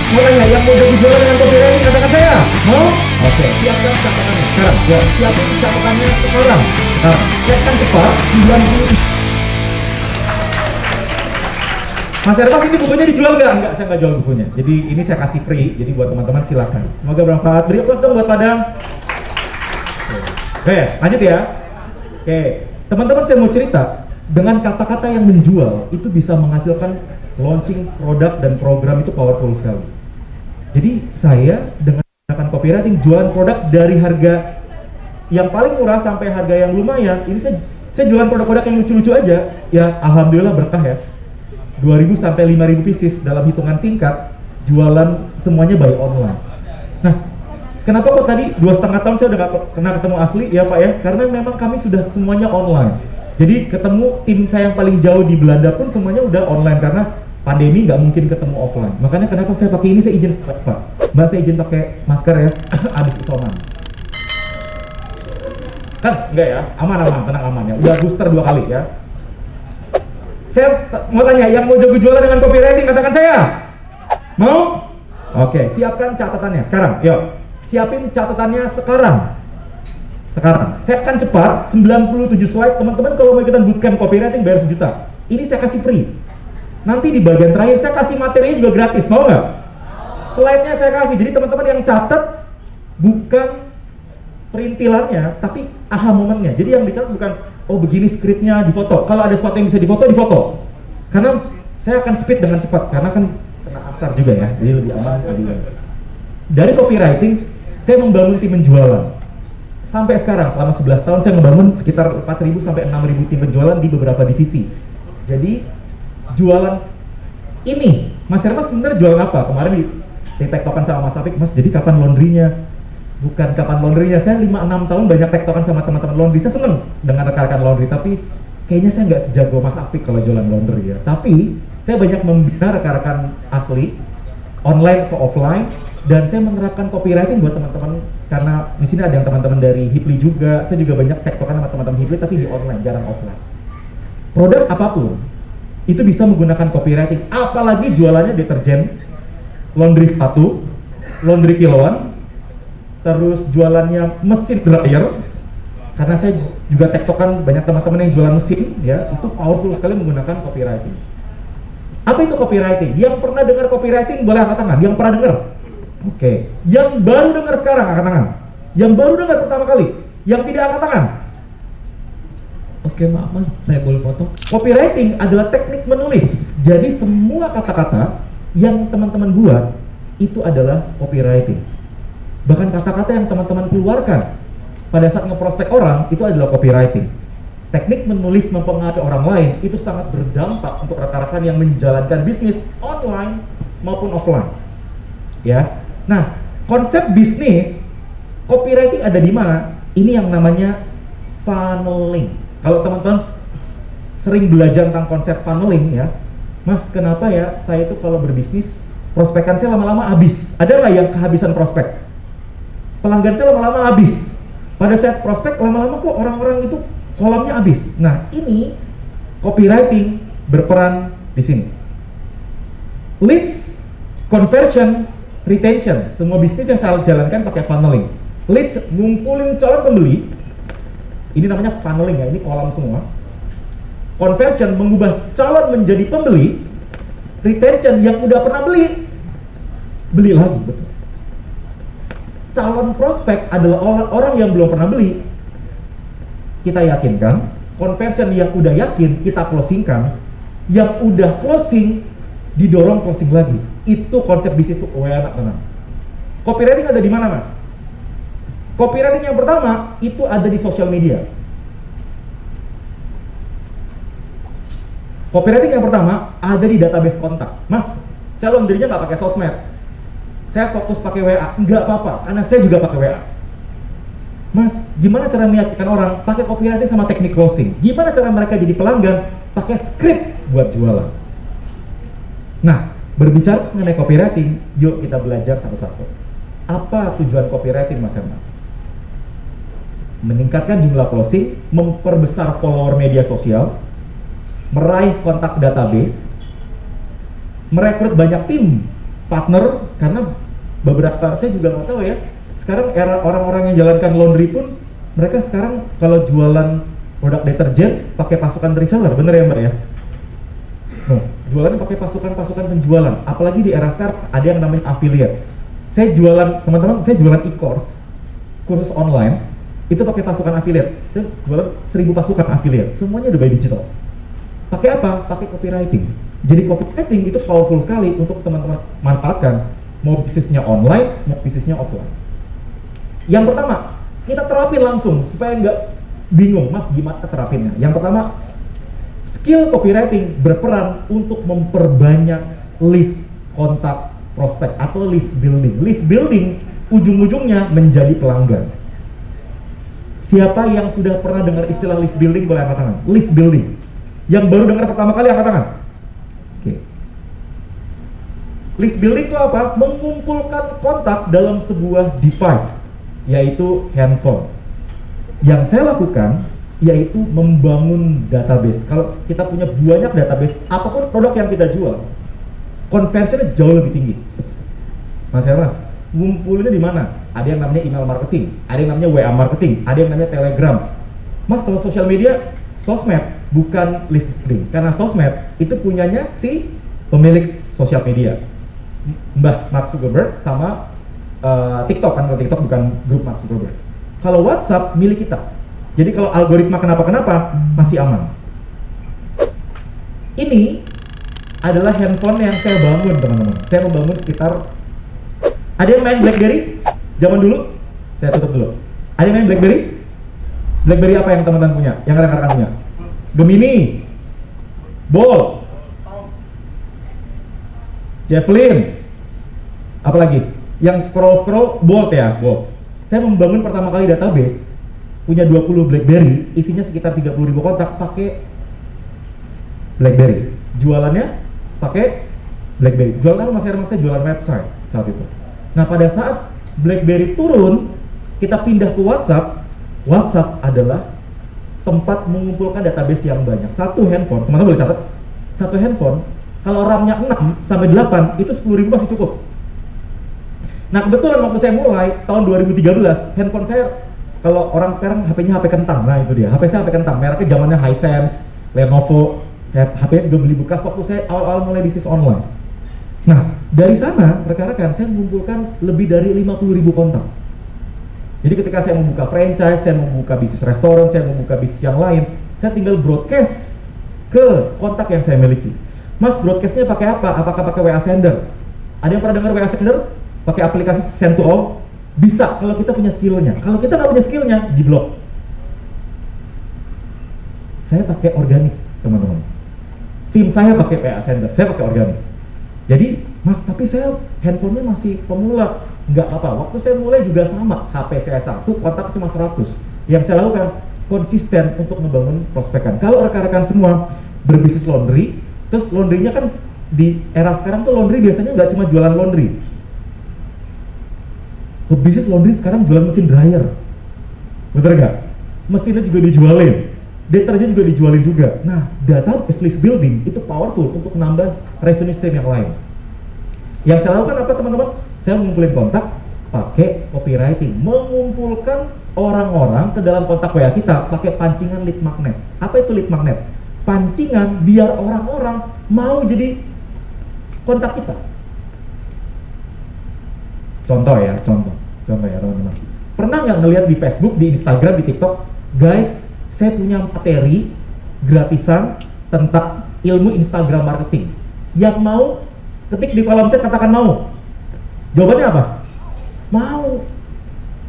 Mau tanya, yang mau jadi juara dengan copywriting katakan saya. Mau? Oke, siapkan catatannya. Sekarang, ya. Siapin catatannya sekarang. Sekarang. Siapkan cepat, 90. Mas Ermas, ini bukunya dijual nggak? Enggak, saya nggak jual bukunya. Jadi ini saya kasih free, jadi buat teman-teman silakan. Semoga bermanfaat. Beri aplaus dong buat Padang. Oke, lanjut ya. Oke, teman-teman saya mau cerita. Dengan kata-kata yang menjual, itu bisa menghasilkan launching produk dan program itu powerful sekali. Jadi saya dengan menggunakan copywriting, jualan produk dari harga yang paling murah sampai harga yang lumayan. Ini saya jualan produk-produk yang lucu-lucu aja. Ya, alhamdulillah berkah ya. 2.000 sampai 5.000 pieces dalam hitungan singkat, jualan semuanya by online. Nah, kenapa kok tadi 2,5 tahun saya udah gak pernah ketemu asli ya Pak ya? Karena memang kami sudah semuanya online. Jadi ketemu tim saya yang paling jauh di Belanda pun semuanya udah online karena pandemi nggak mungkin ketemu offline. Makanya kenapa saya pakai ini, saya izin Pak. Mbak, saya izin pakai masker ya, habis isoman. Kan enggak ya, aman, tenang aman ya. Udah booster 2 kali ya. Saya mau tanya, yang mau jago jualan dengan copywriting katakan saya. Mau? Oke, siapkan catatannya sekarang. Yuk, siapin catatannya sekarang. Saya akan cepat, 97 slide. Teman-teman kalau mau ikutan bootcamp copywriting bayar 1 juta. Ini saya kasih free. Nanti di bagian terakhir saya kasih materinya juga gratis. Mau nggak? Slide-nya saya kasih. Jadi teman-teman yang catat bukan perintilannya, tapi aha momennya. Jadi yang dicatat bukan, oh begini skripnya, difoto. Kalau ada sesuatu yang bisa difoto, difoto. Karena saya akan speed dengan cepat, karena kan kena asar juga ya, jadi lebih aman. Dari copywriting, saya membangun tim penjualan. Sampai sekarang, selama 11 tahun, saya membangun sekitar 4.000 sampai 6.000 tim penjualan di beberapa divisi. Jadi, jualan ini, Mas Hermas sebenarnya jualan apa? Kemarin di tektokan sama Mas Afik, Mas, jadi kapan laundry-nya? Bukan kapan laundry-nya, saya 5-6 tahun banyak tektokan sama teman-teman laundry. Saya seneng dengan rekan-rekan laundry, tapi kayaknya saya nggak sejago Mas Afik kalau jualan laundry ya. Tapi, saya banyak membina rekan-rekan asli, online atau offline, dan saya menerapkan copywriting buat teman-teman, karena di sini ada yang teman-teman dari Hipli juga. Saya juga banyak tektokan sama teman-teman Hipli, tapi di online, jarang offline. Produk apapun, itu bisa menggunakan copywriting, apalagi jualannya deterjen, laundry sepatu, laundry kiloan, terus jualannya mesin dryer, karena saya juga tektokan banyak teman-teman yang jualan mesin, ya, itu powerful sekali menggunakan copywriting. Apa itu copywriting? Yang pernah dengar copywriting boleh angkat tangan. Yang pernah dengar? Oke. Yang baru dengar sekarang angkat tangan. Yang baru dengar pertama kali. Yang tidak angkat tangan. Oke, maaf Mas, saya boleh potong? Copywriting adalah teknik menulis. Jadi semua kata-kata yang teman-teman buat itu adalah copywriting. Bahkan kata-kata yang teman-teman keluarkan pada saat ngeprospek orang itu adalah copywriting. Teknik menulis mempengaruhi orang lain itu sangat berdampak untuk rekan-rekan yang menjalankan bisnis online maupun offline. Ya. Nah, konsep bisnis copywriting ada di mana? Ini yang namanya funneling. Kalau teman-teman sering belajar tentang konsep funneling ya, Mas, kenapa ya saya itu kalau berbisnis prospekan saya lama-lama habis? Ada nggak yang kehabisan prospek? Pelanggan saya lama-lama habis. Pada saat prospek lama-lama kok orang-orang itu kolomnya habis. Nah, ini copywriting berperan di sini. Leads, conversion, retention. Semua bisnis yang saya jalankan pakai funneling. Leads, ngumpulin calon pembeli. Ini namanya funneling ya, ini kolom semua. Conversion, mengubah calon menjadi pembeli. Retention, yang udah pernah beli, beli lagi, betul. Calon prospek adalah orang yang belum pernah beli, kita yakinkan. Conversion yang udah yakin, kita closingkan. Yang udah closing, didorong closing lagi. Itu konsep bisnis itu, anak tenang. Copywriting ada di mana, Mas? Copywriting yang pertama, itu ada di sosial media. Copywriting yang pertama, ada di database kontak. Mas, saya laundry-nya nggak pakai sosmed. Saya fokus pakai WA, nggak apa-apa, karena saya juga pakai WA. Mas, gimana cara meyakinkan orang? Pakai copywriting sama teknik closing. Gimana cara mereka jadi pelanggan? Pakai script buat jualan. Nah, berbicara mengenai copywriting, yuk kita belajar satu-satu. Apa tujuan copywriting, Mas Herman? Meningkatkan jumlah closing, memperbesar follower media sosial, meraih kontak database, merekrut banyak tim partner, karena beberapa, saya juga nggak tahu ya, sekarang era orang-orang yang jalankan laundry pun mereka sekarang kalau jualan produk deterjen pakai pasukan reseller, bener ya Mbak ya? Nah, jualannya pakai pasukan-pasukan penjualan, apalagi di era sekarang ada yang namanya affiliate. Saya jualan, teman-teman, saya jualan e-course, kursus online, itu pakai pasukan affiliate. Saya jualan 1000 pasukan affiliate, semuanya udah by digital. Pakai apa? Pakai copywriting. Jadi copywriting itu powerful sekali untuk teman-teman manfaatkan, mau bisnisnya online, mau bisnisnya offline. Yang pertama, kita terapin langsung supaya nggak bingung, Mas gimana terapinnya. Yang pertama, skill copywriting berperan untuk memperbanyak list kontak prospek atau list building. List building ujung-ujungnya menjadi pelanggan. Siapa yang sudah pernah dengar istilah list building boleh angkat tangan? List building. Yang baru dengar pertama kali angkat tangan. Oke. List building itu apa? Mengumpulkan kontak dalam sebuah device, yaitu handphone. Yang saya lakukan yaitu membangun database. Kalau kita punya banyak database, apapun produk yang kita jual, konversinya jauh lebih tinggi. Mas Hermas, ngumpulinnya di mana? Ada yang namanya email marketing, ada yang namanya WA marketing, ada yang namanya Telegram. Mas, kalau sosial media, sosmed, bukan list building. Karena sosmed itu punyanya si pemilik sosial media, Mbah Mark Zuckerberg sama TikTok, kan kalau TikTok bukan grup Mark Zuckerberg. Kalau WhatsApp milik kita. Jadi kalau algoritma kenapa-kenapa masih aman. Ini adalah handphone yang saya bangun, teman-teman. Saya membangun sekitar, ada yang main BlackBerry? Zaman dulu? Saya tutup dulu. Ada yang main BlackBerry? BlackBerry apa yang teman-teman punya? Yang rekan-rekan punya? Gemini, Bold, Javelin, apalagi? Yang scroll Bold ya, Bold. Saya membangun pertama kali database, punya 20 BlackBerry, isinya sekitar 30.000 kontak pakai BlackBerry. Jualannya pakai BlackBerry. Jualan apa Mas Herman? Saya jualan website saat itu. Nah, pada saat BlackBerry turun, kita pindah ke WhatsApp. WhatsApp adalah tempat mengumpulkan database yang banyak. Satu handphone, teman-teman boleh catat, satu handphone, kalau RAM-nya 6 sampai 8, itu 10.000 masih cukup. Nah, kebetulan waktu saya mulai, tahun 2013, handphone saya, kalau orang sekarang HP-nya HP kentang, nah itu dia, HP saya HP kentang, mereknya zamannya Hisense, Lenovo, HP-nya juga beli bekas waktu saya awal-awal mulai bisnis online. Nah, dari sana, rekan-rekan, saya mengumpulkan lebih dari 50.000 kontak. Jadi ketika saya membuka franchise, saya membuka bisnis restoran, saya membuka bisnis yang lain, saya tinggal broadcast ke kontak yang saya miliki. Mas, broadcastnya pakai apa? Apakah pakai WA Sender? Ada yang pernah dengar WA Sender? Pakai aplikasi Send to All? Bisa, kalau kita punya skillnya. Kalau kita nggak punya skillnya, di blok. Saya pakai organik, teman-teman. Tim saya pakai WA Sender, saya pakai organik. Jadi, Mas, tapi saya handphonenya masih pemula. Nggak apa-apa, waktu saya mulai juga sama. HP saya 1, kontak cuma 100. Yang saya lakukan, konsisten untuk membangun prospekan. Kalau rekan-rekan semua berbisnis laundry, terus laundrynya kan di era sekarang tuh laundry biasanya nggak cuma jualan laundry. Bisnis laundry sekarang jualan mesin dryer, bener nggak? Mesinnya juga dijualin, deterjen juga dijualin juga. Nah, database list building itu powerful untuk menambah revenue stream yang lain. Yang saya lakukan apa, teman-teman? Saya mengumpulin kontak pakai copywriting, mengumpulkan orang-orang ke dalam kontak WA kita pakai pancingan lead magnet. Apa itu lead magnet? Pancingan biar orang-orang mau jadi kontak kita. Contoh ya teman-teman. Pernah nggak ngelihat di Facebook, di Instagram, di TikTok, guys, saya punya materi gratisan tentang ilmu Instagram marketing. Yang mau, ketik di kolom chat katakan mau. Jawabannya apa? Mau.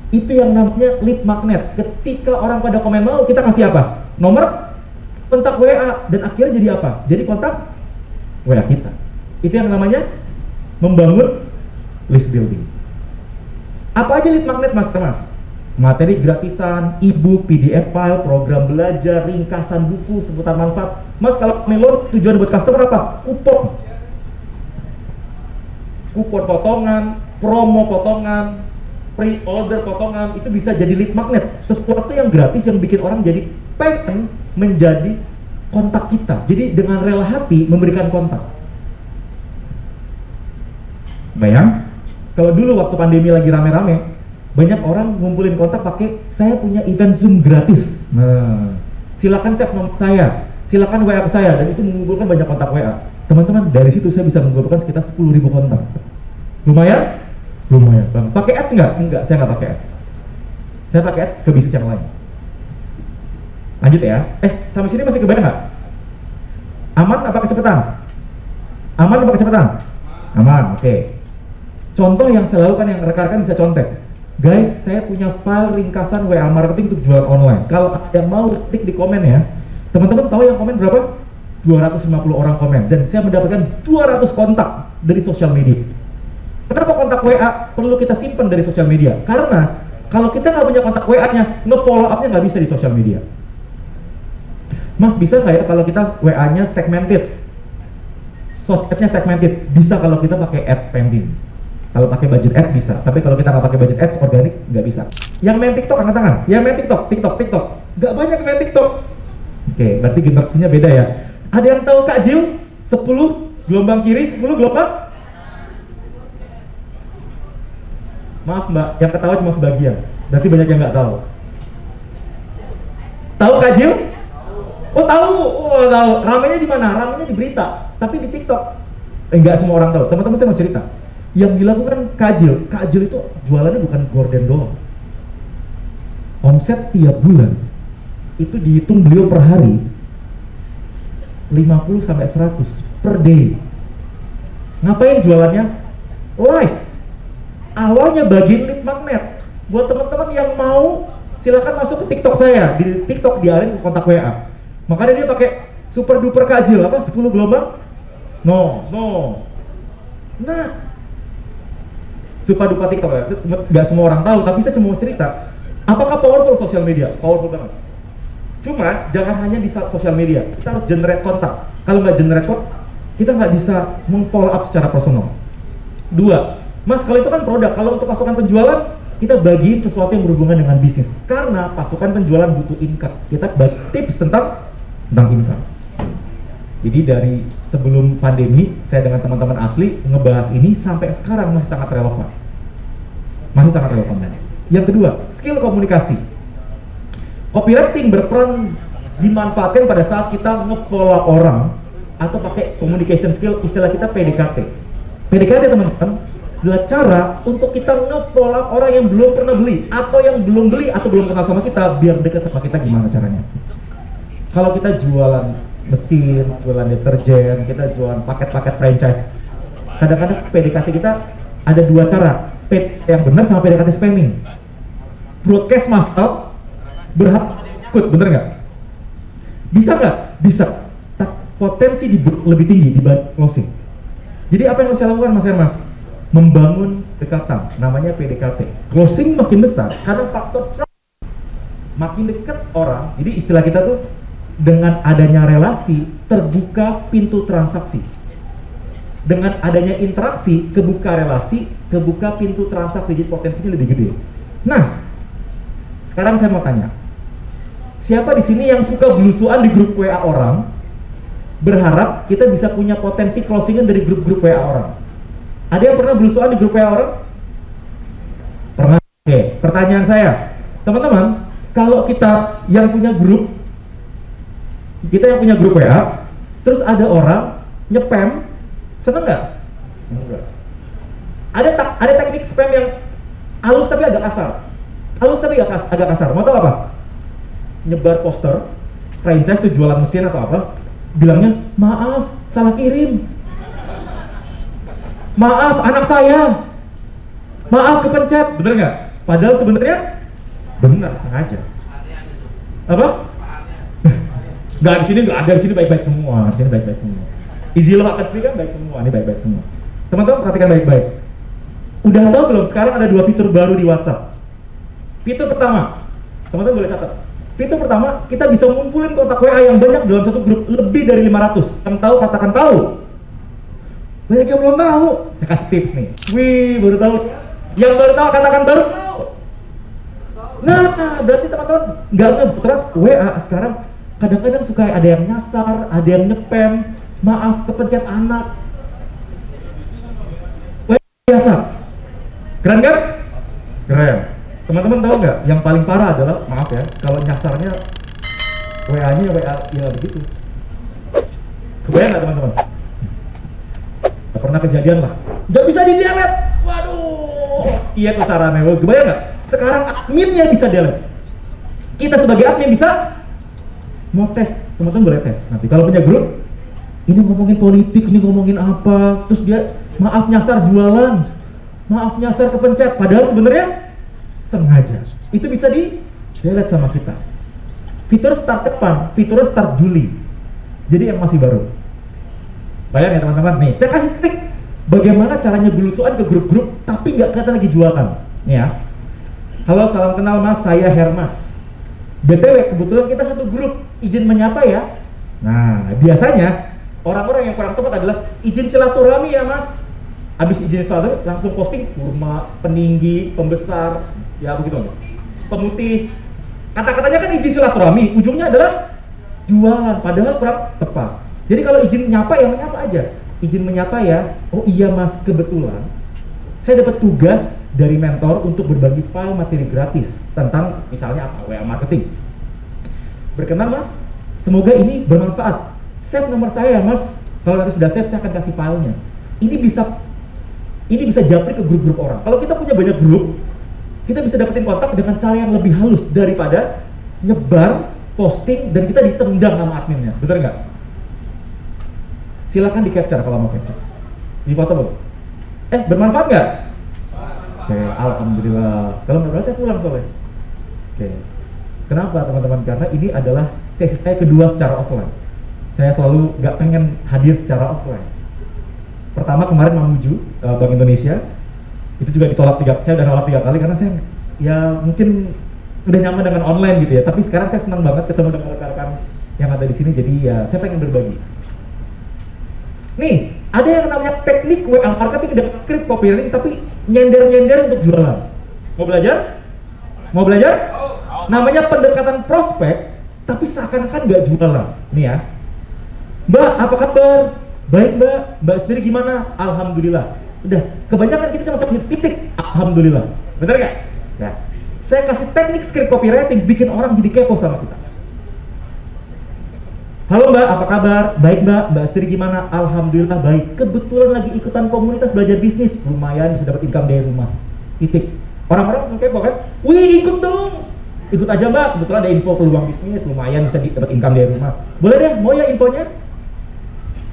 Itu yang namanya lead magnet. Ketika orang pada komen mau, kita kasih apa? Nomor kontak WA, dan akhirnya jadi apa? Jadi kontak WA kita. Itu yang namanya membangun list building. Apa aja lead magnet, Mas? Materi gratisan, e-book, PDF file, program belajar, ringkasan buku seputar manfaat. Mas, kalau melon tujuan buat customer apa? Kupon potongan, promo potongan, pre-order potongan, itu bisa jadi lead magnet. Sesuatu yang gratis yang bikin orang jadi pengen menjadi kontak kita. Jadi dengan rela hati memberikan kontak. Bayang? Kalau dulu waktu pandemi lagi rame-rame, banyak orang ngumpulin kontak pakai saya punya event Zoom gratis. Nah, silakan save nomor saya, silakan WA ke saya, dan itu mengumpulkan banyak kontak WA. Teman-teman, dari situ saya bisa mengumpulkan sekitar 10.000 kontak. Lumayan? Lumayan bang. Pakai ads nggak? Enggak, saya nggak pakai ads. Saya pakai ads ke bisnis yang lain. Lanjut ya. Sampai sini masih kebayang nggak? Aman apa kecepatan? Aman apa kecepatan? Aman, oke. Contoh yang saya lakukan, yang rekan-rekan bisa contek. Guys, saya punya file ringkasan WA marketing untuk jualan online. Kalau ada yang mau, ketik di komen ya. Teman-teman tahu yang komen berapa? 250 orang komen. Dan saya mendapatkan 200 kontak dari sosial media. Kenapa kontak WA perlu kita simpan dari sosial media? Karena kalau kita nggak punya kontak WA-nya, nge-follow up-nya nggak bisa di sosial media. Mas, bisa nggak ya kalau kita WA-nya segmented? Sosmednya segmented. Bisa kalau kita pakai ad spending. Kalau pakai budget ad bisa, tapi kalau kita nggak pakai budget ads organik nggak bisa. Yang main TikTok angkat tangan. Yang main TikTok. Nggak banyak main TikTok. Oke, berarti generasinya beda ya. Ada yang tahu Kak Jill? 10 gelombang kiri, 10 gelombang. Maaf Mbak, yang ketawa cuma sebagian. Berarti banyak yang nggak tahu. Tahu Kak Jill? Oh tahu. Ramenya di mana? Ramenya di berita, tapi di TikTok. Nggak semua orang tahu. Teman-teman, saya mau cerita. Yang dilakukan Kak Jill itu jualannya bukan gorden doang. Omset tiap bulan itu dihitung beliau per hari 50 sampai 100 per day. Ngapain jualannya? Live. Awalnya bagian lead magnet. Buat teman-teman yang mau, silakan masuk ke TikTok saya. Di TikTok diarin ke kontak WA. Makanya dia pakai super duper Kak Jill, apa? 10 gelombang? No. Nah, super duper TikTok ya. Nggak semua orang tahu, tapi saya cuma mau cerita. Apakah powerful sosial media? Powerful banget. Cuma jangan hanya di sosial media. Kita harus generate kontak. Kalau nggak generate kontak, kita nggak bisa meng-follow up secara personal. 2, Mas, kalau itu kan produk. Kalau untuk pasukan penjualan, kita bagiin sesuatu yang berhubungan dengan bisnis. Karena pasukan penjualan butuh income. Kita bagi tips tentang income. Jadi dari sebelum pandemi, saya dengan teman-teman asli ngebahas ini sampai sekarang masih sangat relevan. Yang kedua, skill komunikasi. Copywriting berperan dimanfaatkan pada saat kita nge-follow orang atau pakai communication skill, istilah kita PDKT. PDKT teman-teman adalah cara untuk kita nge-follow orang yang belum pernah beli atau yang belum beli atau belum kenal sama kita, biar dekat sama kita. Gimana caranya? Kalau kita jualan mesin, jualan deterjen, kita jualan paket-paket franchise, kadang-kadang PDKT kita ada 2 cara, yang benar sama PDKT spamming. Broadcast massal, berhak ikut, bener nggak? Bisa nggak? Bisa. Potensi lebih tinggi dibanding closing. Jadi apa yang harus saya lakukan, Mas Hermas? Membangun dekatan, namanya PDKT. Closing makin besar karena faktor trust. Makin dekat orang, jadi istilah kita tuh, dengan adanya relasi terbuka pintu transaksi. Dengan adanya interaksi kebuka relasi, kebuka pintu transaksi, jadi potensinya lebih gede. Nah, sekarang saya mau tanya, siapa di sini yang suka belusuan di grup WA orang, berharap kita bisa punya potensi closingan dari grup-grup WA orang? Ada yang pernah belusuan di grup WA orang? Pernah. Oke, pertanyaan saya, teman-teman, kalau kita yang punya grup WA, terus ada orang nyepam, seneng nggak? Enggak. Ada teknik spam yang halus tapi agak kasar. Mau tahu apa? Nyebar poster franchise tuh jualan mesin atau apa, bilangnya maaf salah kirim, maaf anak saya, maaf kepencet, bener nggak? Padahal sebenarnya benar, sengaja. Apa? Nggak, di sini nggak ada, di sini baik-baik semua. Easy Love Academy kan baik semua, ini baik-baik semua. Teman-teman perhatikan baik-baik. Udah tahu belum? Sekarang ada 2 fitur baru di WhatsApp. Fitur pertama, teman-teman boleh catat. Fitur pertama, kita bisa ngumpulin kontak WA yang banyak dalam satu grup, lebih dari 500. Yang tahu katakan tahu. Banyak yang belum tahu. Saya kasih tips nih. Wih, baru tahu. Yang baru tahu katakan baru tahu. Nah, berarti teman-teman nggak ngeberat WA sekarang. Kadang-kadang suka ada yang nyasar, ada yang nyepam, maaf kepencet anak. WA Keren kan? Keren. Teman-teman tahu nggak? Yang paling parah adalah, maaf ya, kalau nyasarnya WA-nya WA ya begitu. Kebayang nggak teman-teman? Gak pernah kejadian lah. Nggak bisa di delete. Waduh. Iya tuh caranya. Kebayang nggak? Sekarang adminnya bisa delete. Kita sebagai admin bisa mau tes. Teman-teman boleh tes. Nanti kalau punya grup, ini ngomongin politik, ini ngomongin apa, terus dia maaf nyasar jualan, maaf nyasar kepencet, padahal sebenarnya sengaja. Itu bisa di delete sama kita. Fitur start kapan? Fitur start Juli. Jadi yang masih baru. Bayang ya teman-teman, nih saya kasih trik bagaimana caranya belusuan ke grup-grup tapi nggak kelihatan lagi jualan. Nih ya. Halo, salam kenal Mas, saya Hermas. BTW kebetulan kita satu grup, izin menyapa ya. Nah, biasanya orang-orang yang kurang tepat adalah izin silaturahmi ya Mas. Habis izin silaturahmi langsung posting kurma, peninggi, pembesar, ya begitu. Pemutih. Kata-katanya kan izin silaturahmi, ujungnya adalah jualan, padahal kurang tepat. Jadi kalau izin menyapa ya menyapa aja. Izin menyapa ya, oh iya Mas, kebetulan saya dapat tugas dari mentor untuk berbagi file materi gratis tentang misalnya apa, WA marketing. Berkenan Mas, semoga ini bermanfaat. Save nomor saya ya Mas, kalau nanti sudah save saya akan kasih filenya. Ini bisa japri ke grup-grup orang. Kalau kita punya banyak grup, kita bisa dapetin kontak dengan cara yang lebih halus daripada nyebar, posting, dan kita ditendang sama adminnya. Betul nggak? Silakan di capture kalau mau capture. Di foto belum? Bermanfaat nggak? Oke, alhamdulillah. Kalau nggak berarti saya pulang soalnya. Oke. Kenapa teman-teman? Karena ini adalah sesi saya kedua secara offline. Saya selalu nggak pengen hadir secara offline. Pertama kemarin Mamuju, Bank Indonesia, itu juga ditolak saya udah nolak 3 kali karena saya ya mungkin udah nyaman dengan online gitu ya. Tapi sekarang saya senang banget ketemu dengan rekan-rekan yang ada di sini. Jadi ya saya pengen berbagi. Nih, ada yang namanya teknik WA marketing dengan script copywriting tapi nyender-nyender untuk jualan. Mau belajar? Mau belajar? Namanya pendekatan prospek tapi seakan-akan nggak jualan. Nih ya. Mbak, apa kabar? Baik Mbak. Mbak sendiri gimana? Alhamdulillah. Udah, kebanyakan kita cuma sampai titik. Alhamdulillah. Bener nggak? Nah, saya kasih teknik script copywriting bikin orang jadi kepo sama kita. Halo Mbak, apa kabar? Baik Mbak, Mbak sendiri gimana? Alhamdulillah baik. Kebetulan lagi ikutan komunitas belajar bisnis, lumayan bisa dapat income dari rumah. Titik. Orang-orang langsung kepo kan? Wih, ikut dong. Ikut aja Mbak, kebetulan ada info peluang bisnis, lumayan bisa dapat income dari rumah. Boleh deh, mau ya infonya?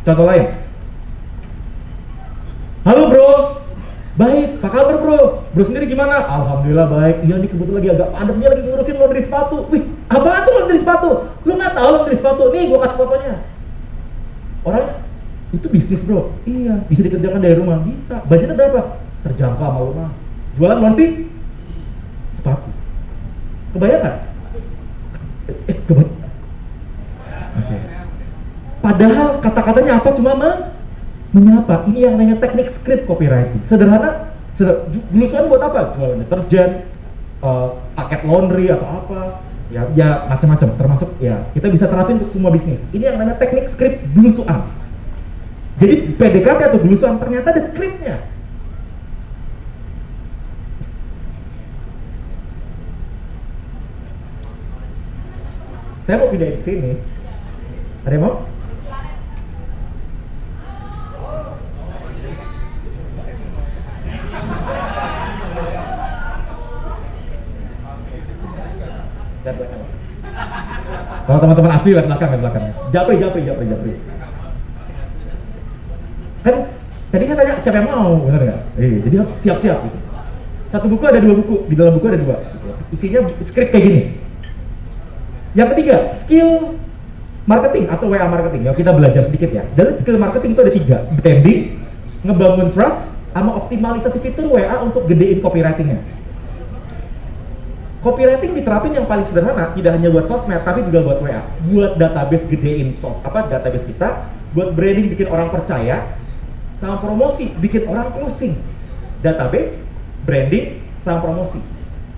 Contoh lain. Halo Bro. Baik, apa kabar Bro? Bro sendiri gimana? Alhamdulillah baik. Iya nih kebetulan lagi agak padat, dia lagi ngurusin laundry sepatu. Wih, apaan tuh laundry sepatu? Lu nggak tahu laundry sepatu? Nih gua kasih fotonya. Orang itu bisnis Bro. Iya, bisa dikerjakan dari rumah. Bisa. Budgetnya berapa? Terjangkau sama rumah. Jualan laundry sepatu. Kebayang nggak? Kebayang. Oke. Padahal kata-katanya apa? Cuma menyapa. Ini yang namanya teknik script copywriting. Sederhana. Belusuan buat apa? Jualan deterjen, paket laundry atau apa? Ya macam-macam. Termasuk ya kita bisa terapin untuk semua bisnis. Ini yang namanya teknik script belusuan. Jadi PDKT atau belusuan ternyata ada scriptnya. Saya mau pindah ke sini. Ada yang mau? Kalau teman-teman asli lihat belakang. Japri. Kan tadi kan tanya siapa yang mau, benar nggak? Jadi harus siap-siap gitu. Satu buku ada 2 buku, di dalam buku ada 2. Gitu. Isinya skrip kayak gini. Yang ketiga, skill marketing atau WA marketing. Ya kita belajar sedikit ya. Dari skill marketing itu ada 3, branding, ngebangun trust, sama optimalisasi fitur WA untuk gedein copywritingnya. Copywriting diterapin yang paling sederhana, tidak hanya buat sosmed, tapi juga buat WA. Buat database gedein database kita, buat branding bikin orang percaya, sama promosi bikin orang closing. Database, branding, sama promosi.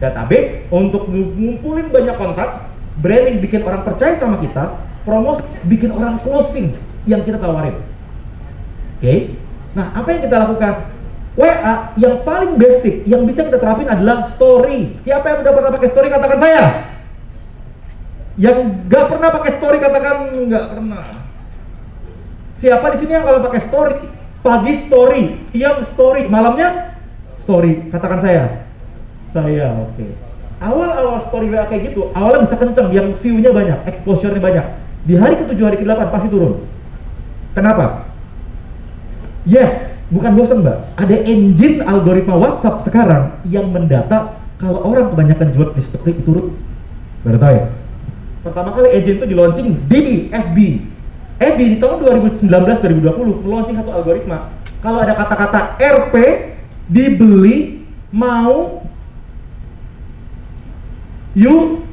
Database untuk ngumpulin banyak kontak, branding bikin orang percaya sama kita, promosi bikin orang closing yang kita tawarin. Oke? Nah, apa yang kita lakukan? WA yang paling basic yang bisa kita terapin adalah story. Siapa yang udah pernah pakai story katakan saya. Yang nggak pernah pakai story katakan nggak pernah. Siapa di sini yang kalau pakai story, pagi story, siang story, malamnya story, katakan saya. Saya, oke. Awal-awal story WA kayak gitu, awalnya bisa kenceng, yang view-nya banyak, exposure-nya banyak. Di hari ke-7, hari ke-8 pasti turun. Kenapa? Yes, bukan bosan mbak. Ada engine algoritma WhatsApp sekarang yang mendata kalau orang kebanyakan jual di story itu turun. Baru tahu ya? Pertama kali engine itu di launching di FB. FB di tahun 2019-2020 launching satu algoritma. Kalau ada kata-kata RP dibeli mau you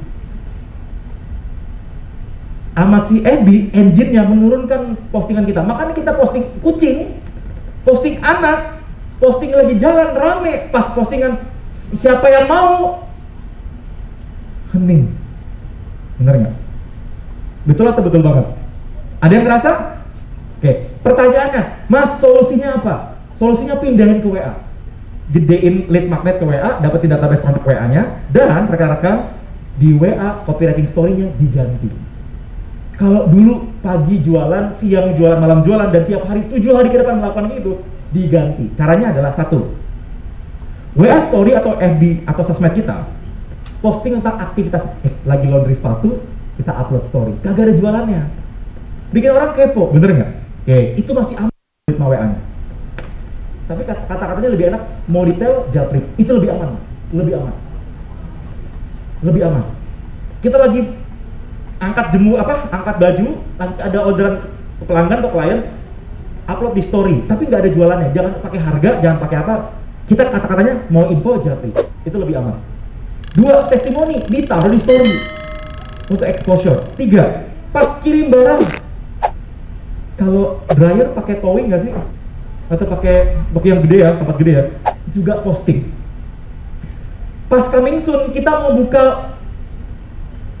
sama si FB engine-nya menurunkan postingan kita. Makanya kita posting kucing, posting anak, posting lagi jalan rame, pas postingan siapa yang mau hening. Bener nggak? Betul atau betul banget? Ada yang ngerasa? Oke, pertanyaannya, mas solusinya apa? Solusinya pindahin ke WA, gedein lead magnet ke WA, dapetin database kontak WA-nya, dan rekan-rekan di WA copywriting story-nya diganti. Kalau dulu pagi jualan, siang jualan, malam jualan, dan tiap hari 7 hari ke depan melakukan itu, diganti. Caranya adalah satu, WA story atau FB atau sosmed kita posting tentang aktivitas lagi laundry sepatu, kita upload story. Kagak ada jualannya, bikin orang kepo, bener nggak? Oke, itu masih aman ritme WA-nya. Tapi kata-katanya lebih enak, mau detail, japri, itu lebih aman, lebih aman, lebih aman. Kita lagi angkat angkat baju, ada orderan pelanggan atau klien, upload di story, tapi nggak ada jualannya. Jangan pakai harga, jangan pakai apa. Kita kata-katanya mau info japri, itu lebih aman. 2, testimoni ditaruh di story untuk exposure. 3, pas kirim barang, kalau dryer pakai towing nggak sih? Atau pakai yang gede ya, tempat gede ya, juga posting. Pas coming soon, kita mau buka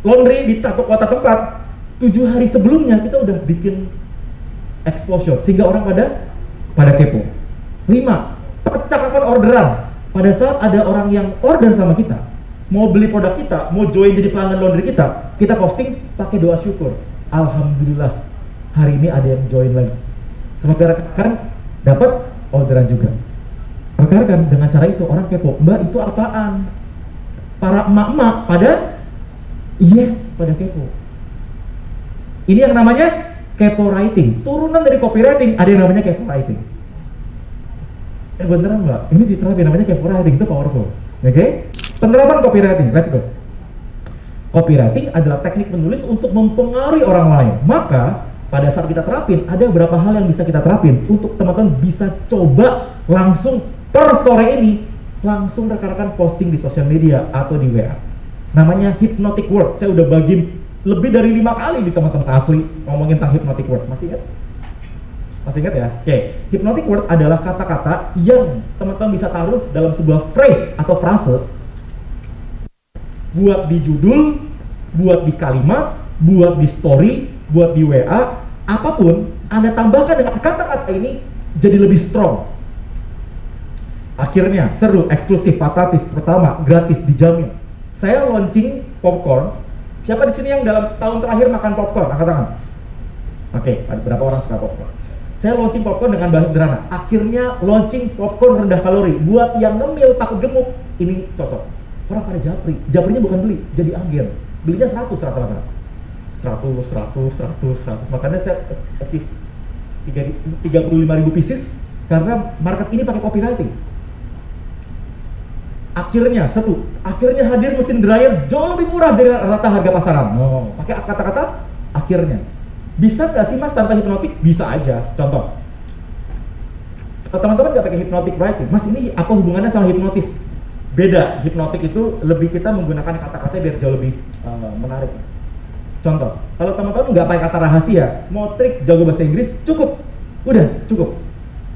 laundry di satu kota tempat, 7 hari sebelumnya kita udah bikin exposure sehingga orang pada kepo. 5, percakapan orderan. Pada saat ada orang yang order sama kita, mau beli produk kita, mau join jadi pelanggan laundry kita posting pakai doa syukur. Alhamdulillah, hari ini ada yang join lagi. Semoga rekan dapat orderan juga. Rekan dengan cara itu orang kepo, mbak itu apaan? Para emak-emak pada pada kepo. Ini yang namanya kepo writing. Turunan dari copywriting ada yang namanya kepo writing. Beneran mbak, ini diterapin namanya kepo writing, itu powerful. Oke? Penerapan copywriting, let's go. Copywriting adalah teknik menulis untuk mempengaruhi orang lain. Maka pada saat kita terapin, ada beberapa hal yang bisa kita terapin untuk teman-teman bisa coba langsung per sore ini, langsung rekan-rekan posting di sosial media atau di WA. Namanya hypnotic word. Saya udah bagi lebih dari 5 kali di teman-teman asli ngomongin tentang hypnotic word. Masih ingat? Masih ingat ya? Oke. Hypnotic word adalah kata-kata yang teman-teman bisa taruh dalam sebuah phrase atau frase, buat di judul, buat di kalimat, buat di story, buat di WA, apapun, Anda tambahkan dengan kata-kata ini jadi lebih strong. Akhirnya seru, eksklusif, fantastis, pertama, gratis, dijamin. Saya launching popcorn. Siapa di sini yang dalam setahun terakhir makan popcorn? Angkat tangan. Oke, ada berapa orang suka popcorn? Saya launching popcorn dengan bahasa sederhana. Akhirnya launching popcorn rendah kalori. Buat yang ngemil takut gemuk, ini cocok. Orang pada japri. Japrinya bukan beli, jadi agen. Belinya 100 rata-rata. 100. Makanya saya achieve 35.000 pieces karena market ini pakai copywriting. Akhirnya hadir mesin dryer jauh lebih murah dari rata harga pasaran. Pakai kata-kata akhirnya. Bisa nggak sih mas tanpa hipnotik? Bisa aja. Contoh, kalau teman-teman nggak pakai hypnotic writing, mas ini apa hubungannya sama hipnotis? Beda. Hipnotik itu lebih kita menggunakan kata-kata biar jauh lebih menarik. Contoh, kalau teman-teman nggak pakai kata rahasia, mau trik jago bahasa Inggris, cukup. Udah, cukup.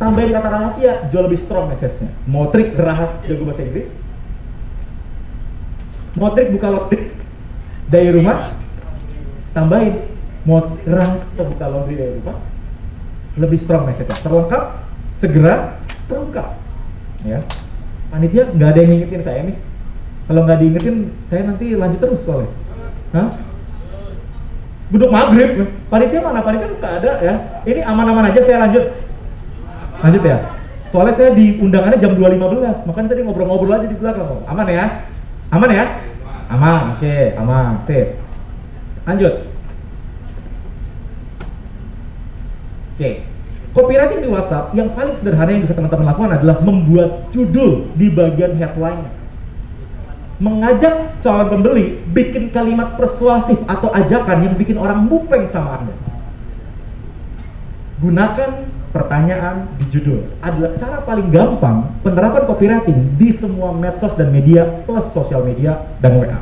Tambahin kata rahasia, jauh lebih strong message-nya. Mau trik rahasia jago bahasa Inggris, mau trik buka laundry dari rumah, tambahin mau rahasia buka laundry dari rumah, lebih strong message-nya. Terlengkap, segera, terungkap. ya. Panitia nggak ada yang ngingetin saya nih. Kalau nggak diingetin, saya nanti lanjut terus soalnya. Hah? Buduk maghrib, panitia mana? Panitia nggak ada ya. Ini aman-aman aja, saya lanjut. Lanjut ya. Soalnya saya di undangannya jam 2.15, makanya tadi ngobrol-ngobrol aja di belakang. Aman ya? Aman ya? Aman, oke, aman, sip. Lanjut. Oke, copywriting di WhatsApp yang paling sederhana yang bisa teman-teman lakukan adalah membuat judul di bagian headline. Mengajak calon pembeli bikin kalimat persuasif atau ajakan yang bikin orang mupeng sama Anda. Gunakan pertanyaan di judul. Adalah cara paling gampang penerapan copywriting di semua medsos dan media plus sosial media dan WA.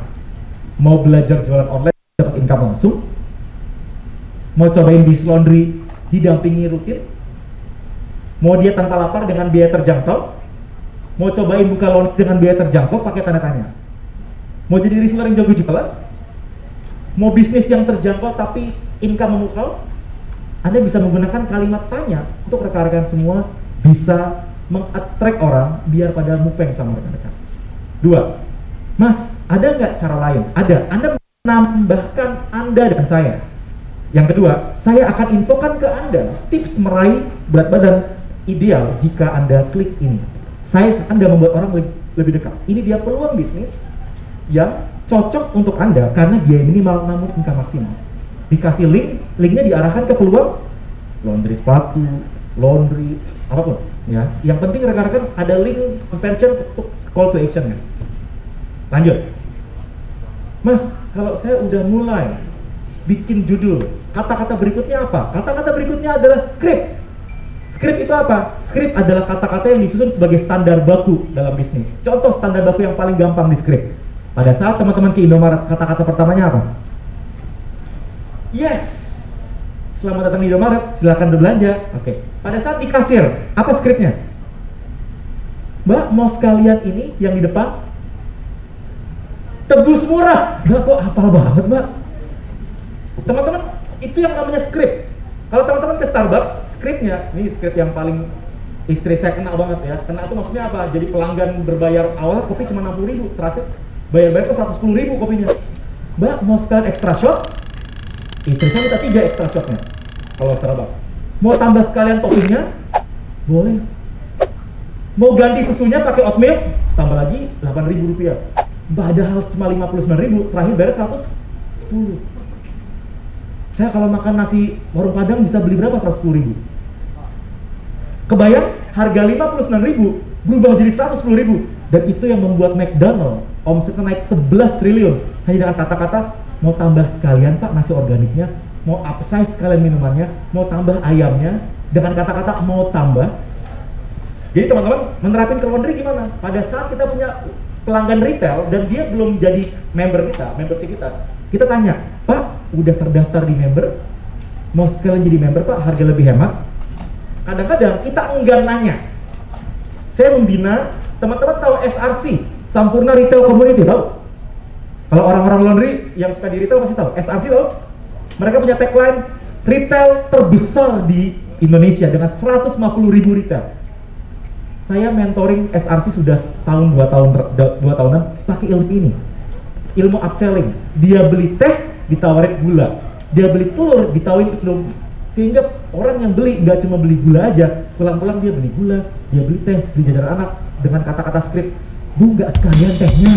Mau belajar jualan online dapat income langsung? Mau cobain bisnis laundry didampingi rutin? Mau dia tanpa lapar dengan biaya terjangkau? Mau cobain buka laundry dengan biaya terjangkau pakai tanda tanya? Mau jadi reseller yang jago jualan? Mau bisnis yang terjangkau tapi income memukau? Anda bisa menggunakan kalimat tanya untuk rekan-rekan semua bisa meng-attract orang biar pada mupeng sama rekan-rekan. 2. Mas, ada nggak cara lain? Ada. Anda menambahkan Anda dan saya. Yang kedua, saya akan infokan ke Anda tips meraih berat badan ideal jika Anda klik ini. Anda membuat orang lebih dekat. Ini dia peluang bisnis yang cocok untuk Anda karena biaya minimal namun income maksimal. Dikasih linknya diarahkan ke peluang laundry sepatu, laundry, apapun ya. Yang penting rekan-rekan ada link conversion untuk call to action ya. Lanjut. Mas, kalau saya udah mulai bikin judul, kata-kata berikutnya apa? Kata-kata berikutnya adalah script. Script itu apa? Script adalah kata-kata yang disusun sebagai standar baku dalam bisnis. Contoh standar baku yang paling gampang di script. Pada saat teman-teman ke Indomaret, kata-kata pertamanya apa? Yes. Selamat datang di Indomaret, silakan berbelanja. Oke. Pada saat di kasir, apa skripnya? Mbak, mau sekalian ini yang di depan? Tebus murah. Mbak, kok hafal banget, Mbak? Teman-teman, itu yang namanya skrip. Kalau teman-teman ke Starbucks, skripnya, ini skrip yang paling istri saya kenal banget ya. Kenal itu maksudnya apa? Jadi pelanggan berbayar awal kopi cuma 60.000, terakhir bayar-bayar kok 110.000 kopinya. Mbak, mau sekalian extra shot? Istri saya minta 3 extra shotnya kalau Starbucks. Mau tambah sekalian toppingnya? Boleh. Mau ganti susunya pakai oatmeal? Tambah lagi 8.000 rupiah. Padahal cuma 59.000, terakhir bayar 110. Saya kalau makan nasi warung Padang bisa beli berapa? 110.000. Kebayang harga 59.000 berubah jadi 110.000, dan itu yang membuat McDonald omsetnya naik 11 triliun hanya dengan kata-kata mau tambah sekalian Pak nasi organiknya, mau upsize sekalian minumannya, mau tambah ayamnya, dengan kata-kata mau tambah. Jadi teman-teman menerapin ke laundry gimana? Pada saat kita punya pelanggan retail dan dia belum jadi member kita, membership kita tanya, Pak udah terdaftar di member, mau sekalian jadi member Pak, harga lebih hemat. Kadang-kadang kita enggan nanya. Saya membina, teman-teman tahu SRC, Sampurna Retail Community, tahu? Kalau orang-orang laundry yang suka di retail pasti tahu, SRC tahu? Mereka punya tagline, retail terbesar di Indonesia dengan 150.000 retail. Saya mentoring SRC sudah tahun 2 tahunan pakai ilmu ini. Ilmu upselling. Dia beli teh, ditawarin gula. Dia beli telur, ditawarin telur. Sehingga orang yang beli nggak cuma beli gula aja, pulang-pulang dia beli gula, dia beli teh, beli jajanan anak dengan kata-kata skrip. Bu, nggak sekalian tehnya.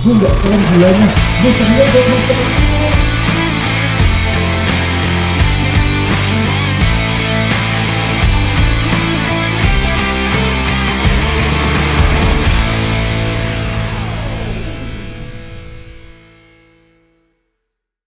Bu, nggak sekalian gulanya. Bu, sekalian buat makan.